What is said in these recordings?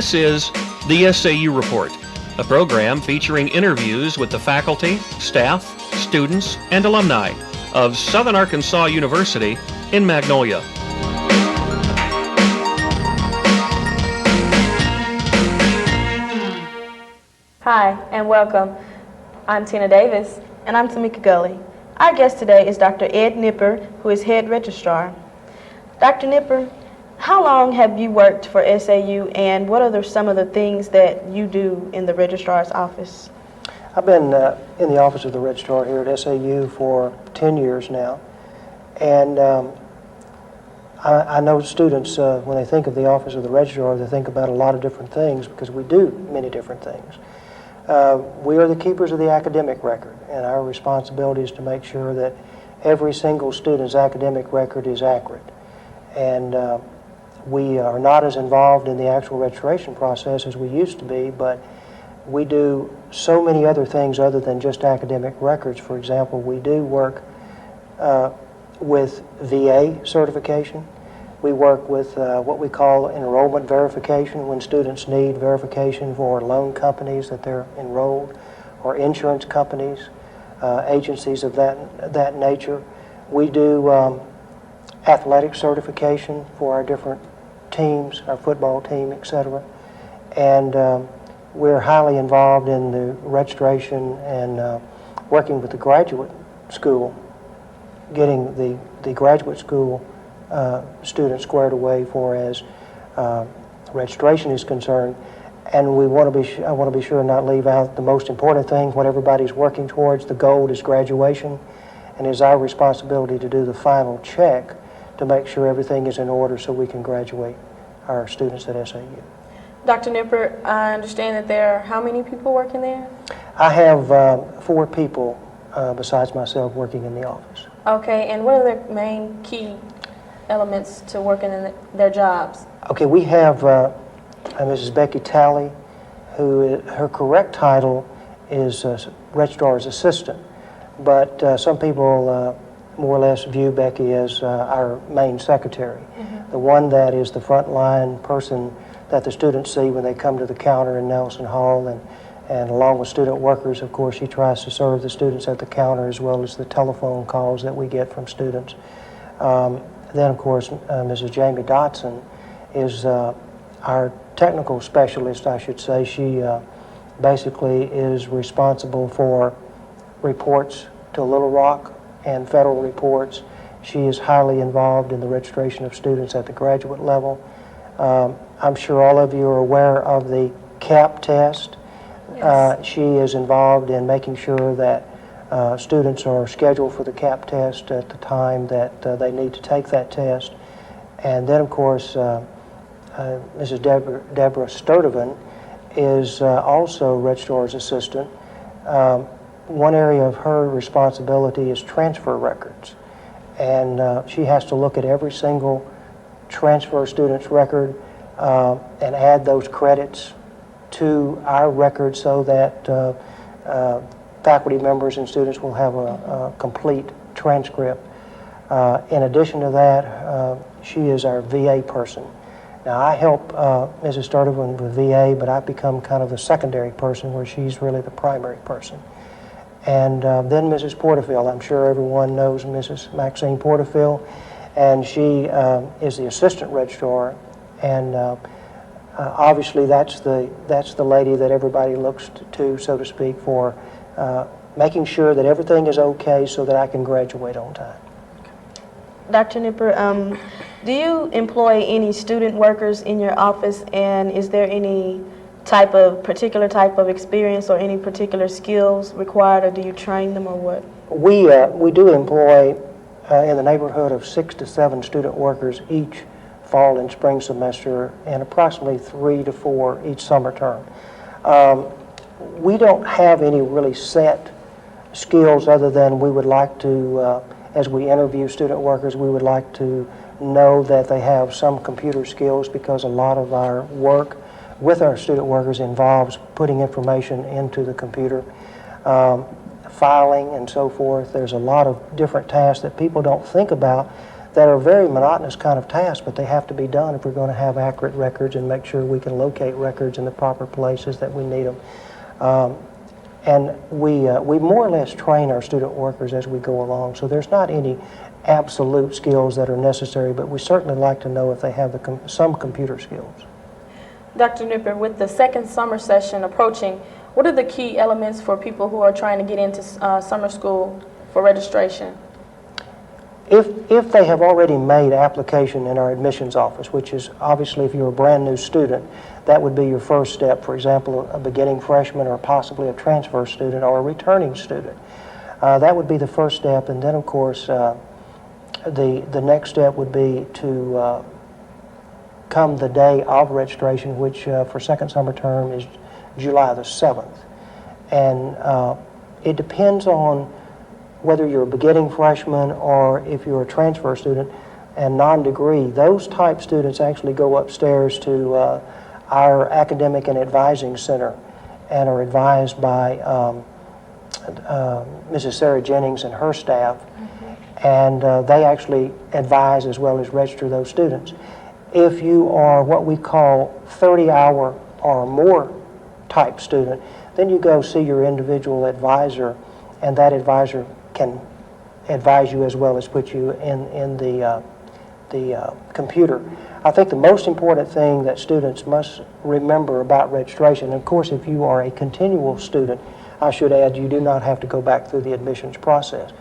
This is the SAU Report, a program featuring interviews with the faculty, staff, students, and alumni of Southern Arkansas University in Magnolia. Hi, and welcome. I'm Tina Davis. And I'm Tamika Gulley. Our guest today is Dr. Ed Nipper, who is head registrar. Dr. Nipper, how long have you worked for SAU, and what are some of the things that you do in the registrar's office? I've been in the office of the registrar here at SAU for 10 years now, and I know students, when they think of the office of the registrar, they think about a lot of different things because we do many different things. We are the keepers of the academic record, and our responsibility is to make sure that every single student's academic record is accurate. And we are not as involved in the actual registration process as we used to be, but we do so many other things other than just academic records. For example, we do work with VA certification. We work with what we call enrollment verification, when students need verification for loan companies that they're enrolled, or insurance companies, agencies of that nature. We do athletic certification for our different teams, our football team, etc. And we're highly involved in the registration and working with the graduate school, getting the graduate school students squared away for as registration is concerned. And I want to be sure and not leave out the most important thing, what everybody's working towards. The goal is graduation, and it's our responsibility to do the final check to make sure everything is in order so we can graduate our students at SAU. Dr. Nipper, I understand that there are how many people working there? I have 4 people besides myself working in the office. Okay, and what are their main key elements to working in their jobs? Okay, we have Mrs. Becky Talley, who her correct title is Registrar's Assistant, but some people more or less view Becky as our main secretary, the one that is the frontline person that the students see when they come to the counter in Nelson Hall, and along with student workers, of course, she tries to serve the students at the counter as well as the telephone calls that we get from students. Then, of course, Mrs. Jamie Dotson is our technical specialist, I should say. She basically is responsible for reports to Little Rock and federal reports. She is highly involved in the registration of students at the graduate level. I'm sure all of you are aware of the CAP test. Yes. She is involved in making sure that students are scheduled for the CAP test at the time that they need to take that test. And then, of course, Mrs. Deborah Sturdivant is also registrar's assistant. One area of her responsibility is transfer records. And she has to look at every single transfer student's record and add those credits to our record so that faculty members and students will have a complete transcript. In addition to that, she is our VA person. Now, I help Mrs. Sturdivant with VA, but I've become kind of the secondary person where she's really the primary person. And then Mrs. Porterfield. I'm sure everyone knows Mrs. Maxine Porterfield, and she is the assistant registrar, and obviously that's the lady that everybody looks to, so to speak, for making sure that everything is okay so that I can graduate on time. Dr. Nipper, do you employ any student workers in your office, and is there any particular type of experience or any particular skills required, or do you train them, or what? We do employ in the neighborhood of 6 to 7 student workers each fall and spring semester, and approximately 3 to 4 each summer term. We don't have any really set skills other than we would like to, as we interview student workers, we would like to know that they have some computer skills, because a lot of our work with our student workers involves putting information into the computer, filing and so forth. There's a lot of different tasks that people don't think about that are very monotonous kind of tasks, but they have to be done if we're going to have accurate records and make sure we can locate records in the proper places that we need them. And we more or less train our student workers as we go along, so there's not any absolute skills that are necessary, but we certainly like to know if they have some computer skills. Dr. Nipper, with the second summer session approaching, what are the key elements for people who are trying to get into summer school for registration? If they have already made application in our admissions office, which is obviously if you're a brand new student, that would be your first step. For example, a beginning freshman or possibly a transfer student or a returning student. That would be the first step, and then of course the next step would be to come the day of registration, which for second summer term is July the 7th. And it depends on whether you're a beginning freshman or if you're a transfer student and non-degree. Those type students actually go upstairs to our academic and advising center and are advised by Mrs. Sarah Jennings and her staff. And they actually advise as well as register those students. If you are what we call 30-hour or more type student, then you go see your individual advisor, and that advisor can advise you as well as put you in the computer. I think the most important thing that students must remember about registration, and of course if you are a continual student, I should add you do not have to go back through the admissions process,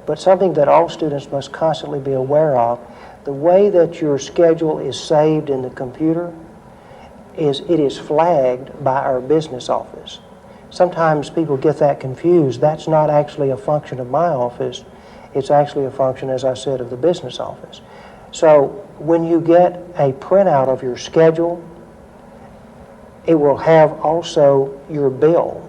but something that all students must constantly be aware of, the way that your schedule is saved in the computer is it is flagged by our business office. Sometimes people get that confused. That's not actually a function of my office. It's actually a function, as I said, of the business office. So when you get a printout of your schedule, it will have also your bill.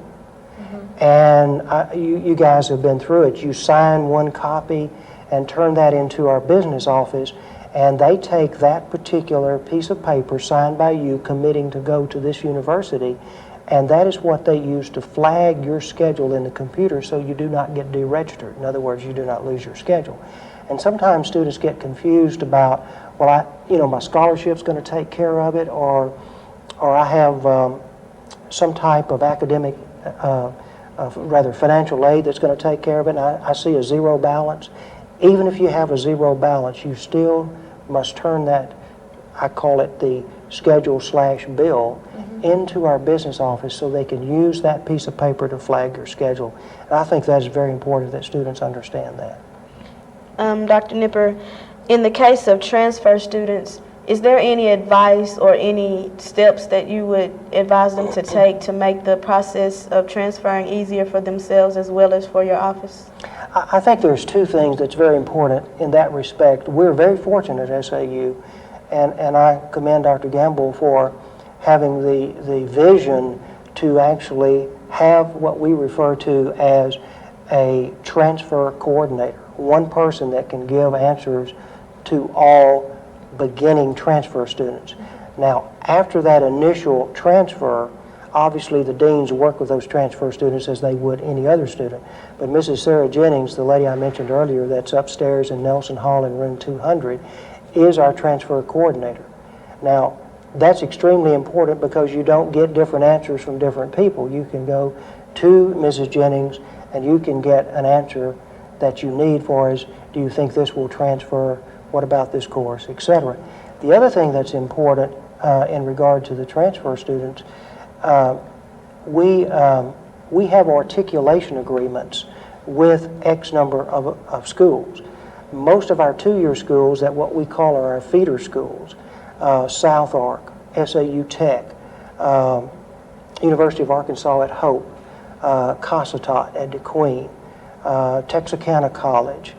And you guys have been through it. You sign one copy and turn that into our business office, and they take that particular piece of paper signed by you committing to go to this university, and that is what they use to flag your schedule in the computer so you do not get deregistered. In other words, you do not lose your schedule. And sometimes students get confused about, well, my scholarship's going to take care of it, or I have some type of academic, rather financial aid that's going to take care of it, and I see a zero balance. Even if you have a zero balance, you still must turn that, I call it the schedule/bill, into our business office so they can use that piece of paper to flag your schedule. And I think that is very important that students understand that. Dr. Nipper, in the case of transfer students, is there any advice or any steps that you would advise them to take to make the process of transferring easier for themselves as well as for your office? I think there's two things that's very important in that respect. We're very fortunate at SAU, and I commend Dr. Gamble for having the vision to actually have what we refer to as a transfer coordinator, one person that can give answers to all beginning transfer students. Now, after that initial transfer, obviously the deans work with those transfer students as they would any other student. But Mrs. Sarah Jennings, the lady I mentioned earlier that's upstairs in Nelson Hall in room 200, is our transfer coordinator. Now, that's extremely important because you don't get different answers from different people. You can go to Mrs. Jennings and you can get an answer that you need for is, do you think this will transfer? What about this course, etc. The other thing that's important in regard to the transfer students, we have articulation agreements with X number of schools. Most of our two-year schools, that what we call are our feeder schools, South Ark, SAU Tech, University of Arkansas at Hope, Cossatot at DeQueen, Texarkana College,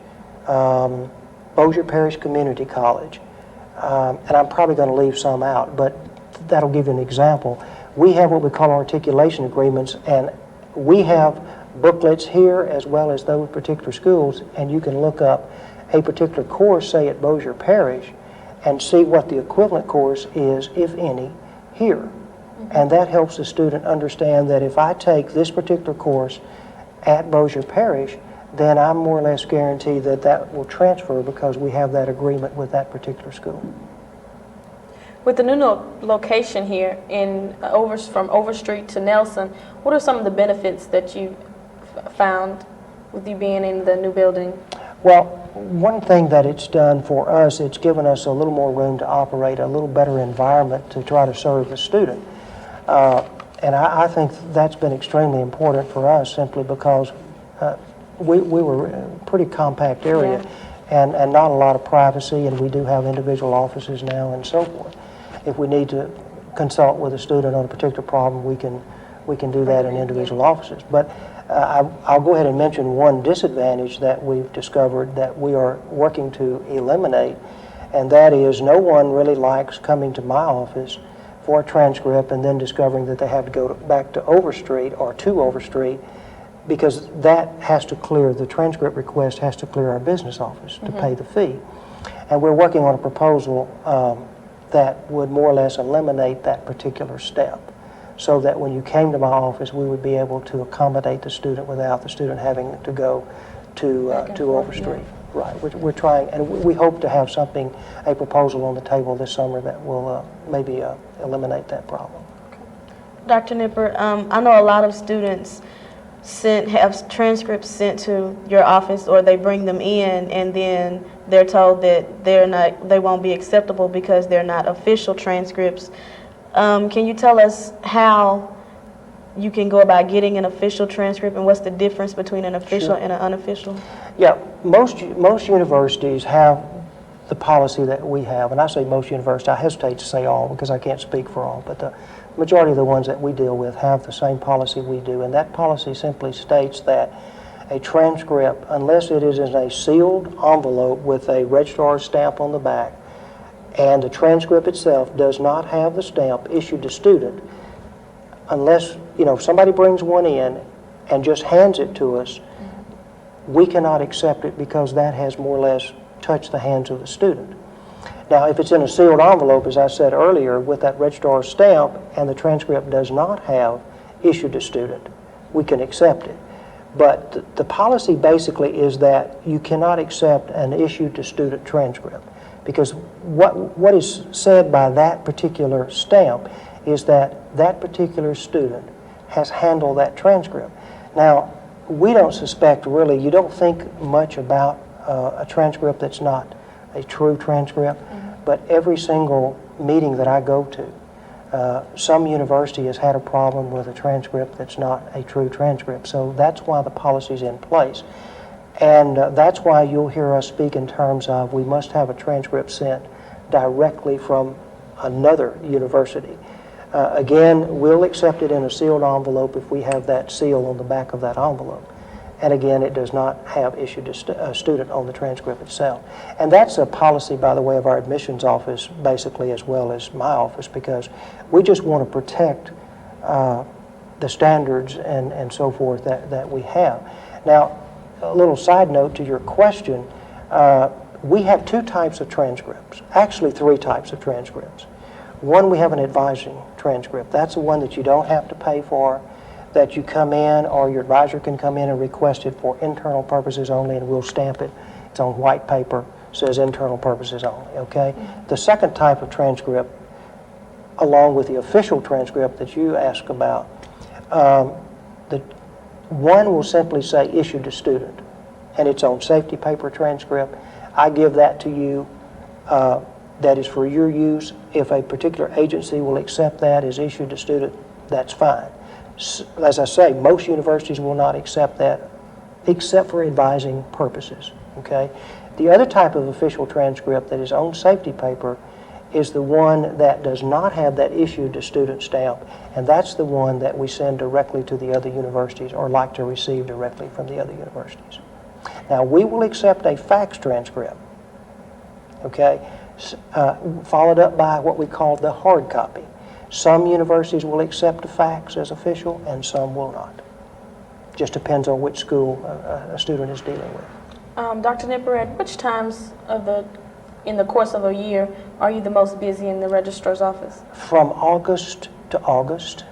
Bossier Parish Community College, and I'm probably going to leave some out, but that'll give you an example. We have what we call articulation agreements, and we have booklets here as well as those particular schools, and you can look up a particular course, say at Bossier Parish, and see what the equivalent course is, if any, here. And that helps the student understand that if I take this particular course at Bossier Parish, then I'm more or less guaranteed that that will transfer because we have that agreement with that particular school. With the new location here from Overstreet to Nelson, what are some of the benefits that you've found with you being in the new building? Well, one thing that it's done for us, it's given us a little more room to operate, a little better environment to try to serve the student. And I think that's been extremely important for us simply because we were in a pretty compact area and not a lot of privacy, and we do have individual offices now and so forth. If we need to consult with a student on a particular problem, we can do that in individual offices. But I'll go ahead and mention one disadvantage that we've discovered that we are working to eliminate, and that is no one really likes coming to my office for a transcript and then discovering that they have to go back to Overstreet or to Overstreet, because that has to clear, the transcript request has to clear our business office to pay the fee. And we're working on a proposal that would more or less eliminate that particular step, so that when you came to my office, we would be able to accommodate the student without the student having to go to Overstreet. Right. We're trying, and we hope to have a proposal on the table this summer that will maybe eliminate that problem. Dr. Nipper, I know a lot of students have transcripts sent to your office, or they bring them in and then they're told that they won't be acceptable because they're not official transcripts. Can you tell us how you can go about getting an official transcript, and what's the difference between an official and an unofficial? Yeah, most universities have the policy that we have, and I say most universities, I hesitate to say all because I can't speak for all, but the majority of the ones that we deal with have the same policy we do, and that policy simply states that a transcript, unless it is in a sealed envelope with a registrar stamp on the back, and the transcript itself does not have the stamp issued to student, unless, if somebody brings one in and just hands it to us, we cannot accept it because that has more or less touched the hands of the student. Now, if it's in a sealed envelope, as I said earlier, with that registrar stamp, and the transcript does not have issued to student, we can accept it. But the policy basically is that you cannot accept an issued to student transcript, because what is said by that particular stamp is that that particular student has handled that transcript. Now, we don't suspect really, you don't think much about a transcript that's not a true transcript, but every single meeting that I go to, some university has had a problem with a transcript that's not a true transcript. So that's why the policy's in place. And that's why you'll hear us speak in terms of we must have a transcript sent directly from another university. Again, we'll accept it in a sealed envelope if we have that seal on the back of that envelope. And again, it does not have issued a student on the transcript itself. And that's a policy, by the way, of our admissions office, basically, as well as my office, because we just want to protect the standards and so forth that we have. Now, a little side note to your question, we have two types of transcripts, actually three types of transcripts. One, we have an advising transcript. That's the one that you don't have to pay for, that you come in, or your advisor can come in and request it for internal purposes only, and we'll stamp it. It's on white paper, says internal purposes only, okay? The second type of transcript, along with the official transcript that you asked about, the one will simply say issued to student, and it's on safety paper transcript. I give that to you. That is for your use. If a particular agency will accept that as issued to student, that's fine. As I say, most universities will not accept that except for advising purposes, okay? The other type of official transcript that is on safety paper is the one that does not have that issued to student stamp, and that's the one that we send directly to the other universities or like to receive directly from the other universities. Now, we will accept a fax transcript, okay, followed up by what we call the hard copy. Some universities will accept a fax as official, and some will not. Just depends on which school a student is dealing with. Dr. Nipper, at which times in the course of a year are you the most busy in the registrar's office? From August to August.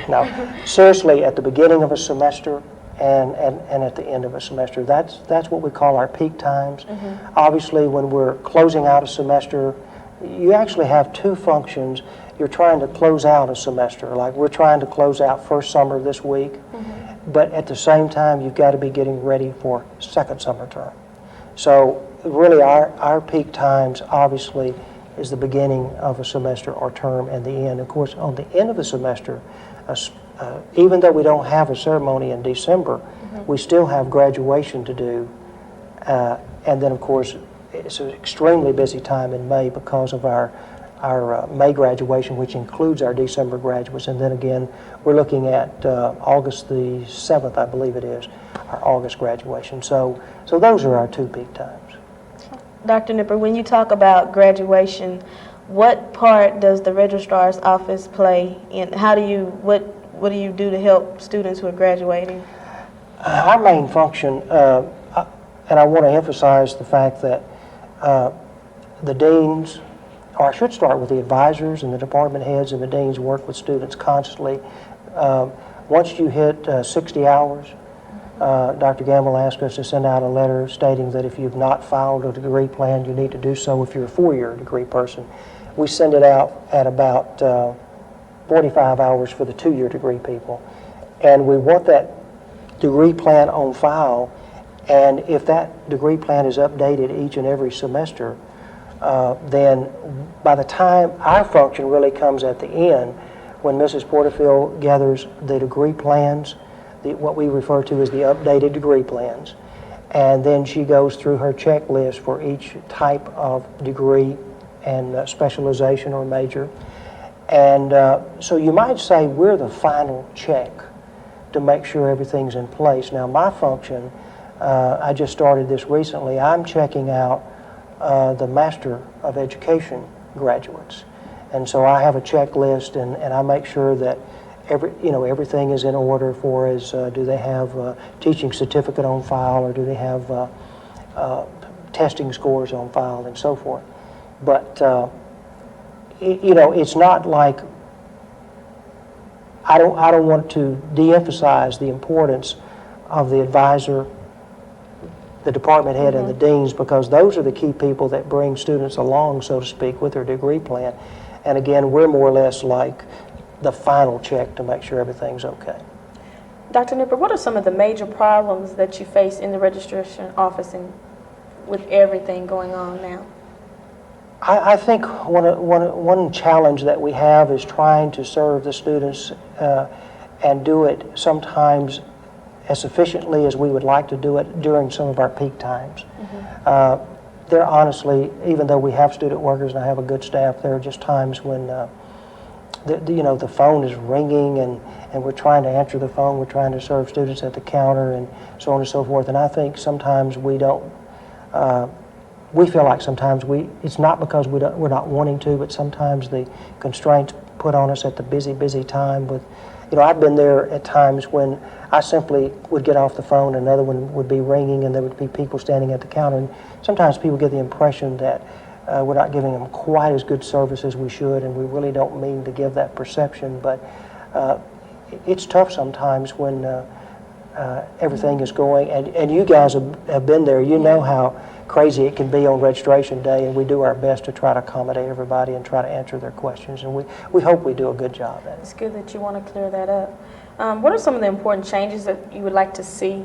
Now, seriously, at the beginning of a semester, and at the end of a semester. That's what we call our peak times. Obviously, when we're closing out a semester, you actually have two functions. You're trying to close out a semester, like we're trying to close out first summer this week, but at the same time, you've got to be getting ready for second summer term. So really, our peak times, obviously, is the beginning of a semester or term and the end. Of course, on the end of the semester, even though we don't have a ceremony in December, we still have graduation to do. And then, of course, it's an extremely busy time in May because of our May graduation, which includes our December graduates. And then again, we're looking at August the 7th, I believe it is, our August graduation. So those are our two peak times. Dr. Nipper, when you talk about graduation, what part does the registrar's office play in? What do you do to help students who are graduating? Our main function, and I want to emphasize the fact that the deans, or I should start with the advisors and the department heads, and the deans work with students constantly. Once you hit 60 hours, Dr. Gamble asked us to send out a letter stating that if you've not filed a degree plan, you need to do so if you're a four-year degree person. We send it out at about 45 hours for the two-year degree people. And we want that degree plan on file, and if that degree plan is updated each and every semester, then by the time our function really comes at the end, when Mrs. Porterfield gathers the degree plans, what we refer to as the updated degree plans, and then she goes through her checklist for each type of degree and specialization or major. And so you might say we're the final check to make sure everything's in place. Now my function, I just started this recently, I'm checking out the Master of Education graduates. And so I have a checklist, and I make sure that everything is in order for us. Do they have a teaching certificate on file, or do they have testing scores on file, and so forth. But it's not like I don't want to de-emphasize the importance of the advisor, the department head, and the deans, because those are the key people that bring students along, so to speak, with their degree plan. And again, we're more or less like the final check to make sure everything's okay. Dr. Nipper, what are some of the major problems that you face in the registration office and with everything going on now? I think one challenge that we have is trying to serve the students and do it sometimes as efficiently as we would like to do it during some of our peak times. There honestly, even though we have student workers and I have a good staff, there are just times when the phone is ringing and we're trying to answer the phone, we're trying to serve students at the counter and so on and so forth. And I think sometimes we feel like sometimes it's not because we're not wanting to, but sometimes the constraints put on us at the busy time with, I've been there at times when I simply would get off the phone, another one would be ringing, and there would be people standing at the counter. And sometimes people get the impression that we're not giving them quite as good service as we should, and we really don't mean to give that perception. But it's tough sometimes when everything is going, and you guys have been there. You know how crazy it can be on registration day, and we do our best to try to accommodate everybody and try to answer their questions, and we hope we do a good job at it. It's good that you want to clear that up. What are some of the important changes that you would like to see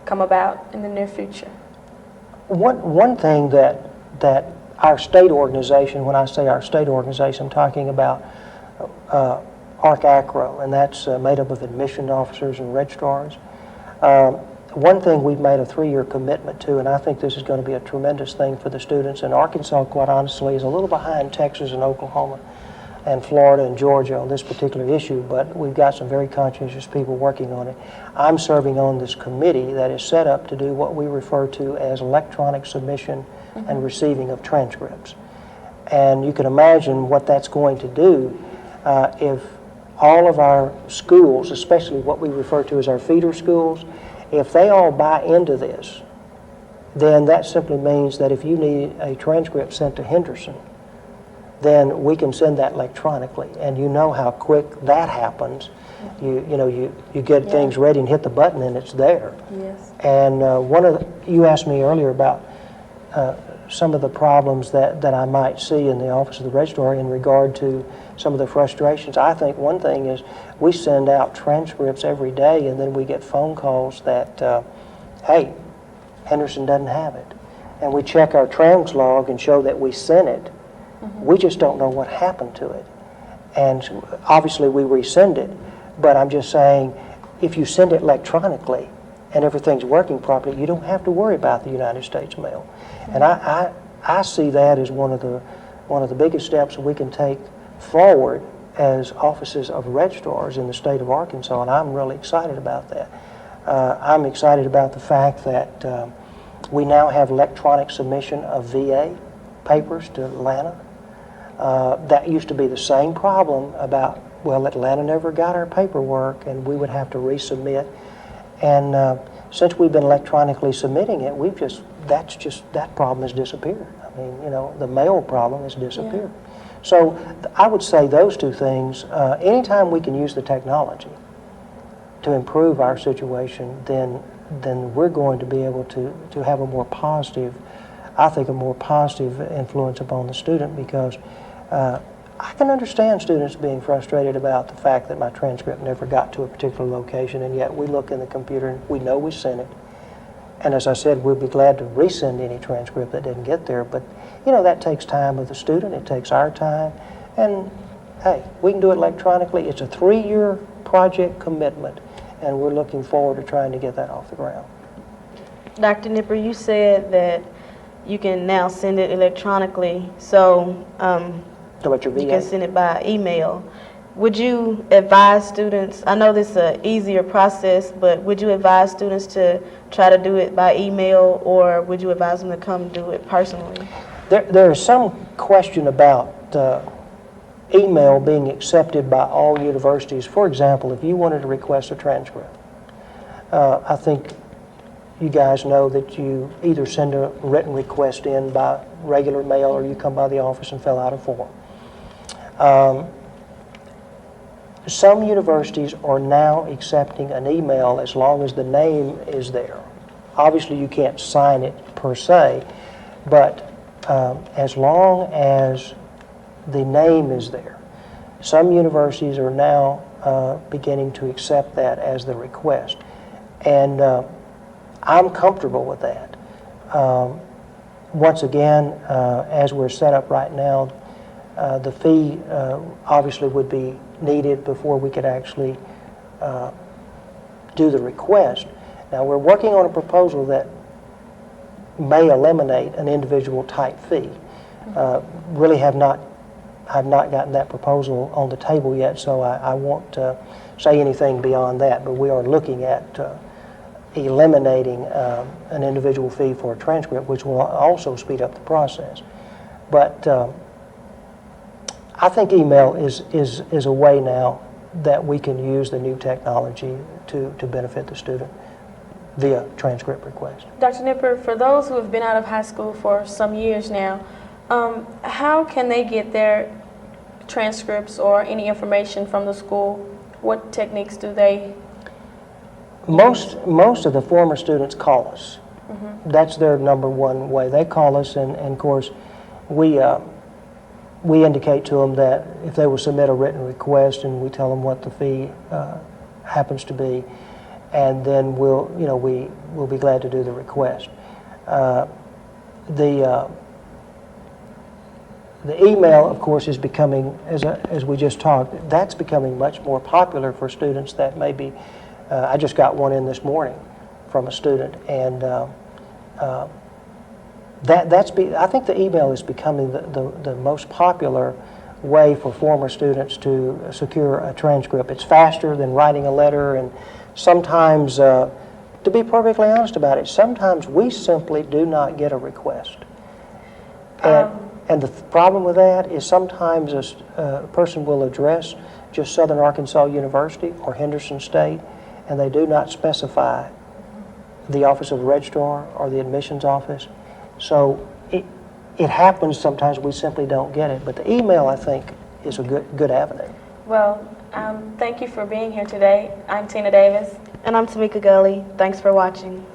come about in the near future? One thing that our state organization, when I say our state organization, I'm talking about ARC-ACRO, and that's made up of admission officers and registrars. One thing we've made a 3-year commitment to, and I think this is going to be a tremendous thing for the students, and Arkansas, quite honestly, is a little behind Texas and Oklahoma and Florida and Georgia on this particular issue, but we've got some very conscientious people working on it. I'm serving on this committee that is set up to do what we refer to as electronic submission and receiving of transcripts. And you can imagine what that's going to do if all of our schools, especially what we refer to as our feeder schools, if they all buy into this, then that simply means that if you need a transcript sent to Henderson, then we can send that electronically. And you know how quick that happens. You get things ready and hit the button and it's there. Yes. And you asked me earlier about some of the problems that I might see in the Office of the Registrar in regard to some of the frustrations. I think one thing is we send out transcripts every day and then we get phone calls that, hey, Henderson doesn't have it. And we check our trans log and show that we sent it. We just don't know what happened to it. And obviously we resend it, but I'm just saying if you send it electronically and everything's working properly, you don't have to worry about the United States mail. And I see that as one of the biggest steps we can take forward as offices of registrars in the state of Arkansas, and I'm really excited about that. I'm excited about the fact that we now have electronic submission of VA papers to Atlanta. That used to be the same problem about, well, Atlanta never got our paperwork and we would have to resubmit. And since we've been electronically submitting it, that problem has disappeared. I mean, the mail problem has disappeared. Yeah. So I would say those two things, anytime we can use the technology to improve our situation, then we're going to be able to have a more positive influence upon the student, because I can understand students being frustrated about the fact that my transcript never got to a particular location, and yet we look in the computer and we know we sent it. And as I said, we'll be glad to resend any transcript that didn't get there, but that takes time of the student, it takes our time, and hey, we can do it electronically. It's a 3-year project commitment, and we're looking forward to trying to get that off the ground. Dr. Nipper, you said that you can now send it electronically, so you can send it by email. Would you advise students, I know this is an easier process, but would you advise students to try to do it by email, or would you advise them to come do it personally? There is some question about email being accepted by all universities. For example, if you wanted to request a transcript, I think you guys know that you either send a written request in by regular mail or you come by the office and fill out a form. Some universities are now accepting an email as long as the name is there. Obviously you can't sign it per se, but as long as the name is there. Some universities are now beginning to accept that as the request. And I'm comfortable with that. Once again, as we're set up right now, the fee obviously would be needed before we could actually do the request. Now we're working on a proposal that may eliminate an individual type fee. Really have not gotten that proposal on the table yet, so I won't say anything beyond that, but we are looking at eliminating an individual fee for a transcript, which will also speed up the process. But I think email is a way now that we can use the new technology to benefit the student via transcript request. Dr. Nipper, for those who have been out of high school for some years now, how can they get their transcripts or any information from the school? What techniques do they use? Most of the former students call us. Mm-hmm. That's their number one way. They call us, and of course, we indicate to them that if they will submit a written request, and we tell them what the fee happens to be, and then we'll be glad to do the request. The email, of course, is becoming, as we just talked, that's becoming much more popular for students that maybe. I just got one in this morning from a student, and I think the email is becoming the most popular way for former students to secure a transcript. It's faster than writing a letter, and sometimes, to be perfectly honest about it, sometimes we simply do not get a request. And the problem with that is sometimes a person will address just Southern Arkansas University or Henderson State, and they do not specify the Office of Registrar or the admissions office. So it happens sometimes we simply don't get it. But the email, I think, is a good avenue. Well, thank you for being here today. I'm Tina Davis. And I'm Tamika Gulley. Thanks for watching.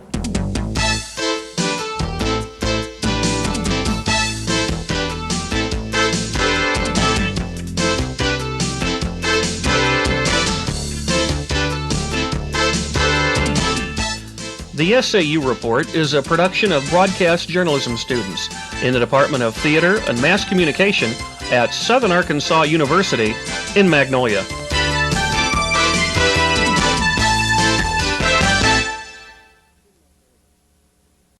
The SAU Report is a production of broadcast journalism students in the Department of Theater and Mass Communication at Southern Arkansas University in Magnolia.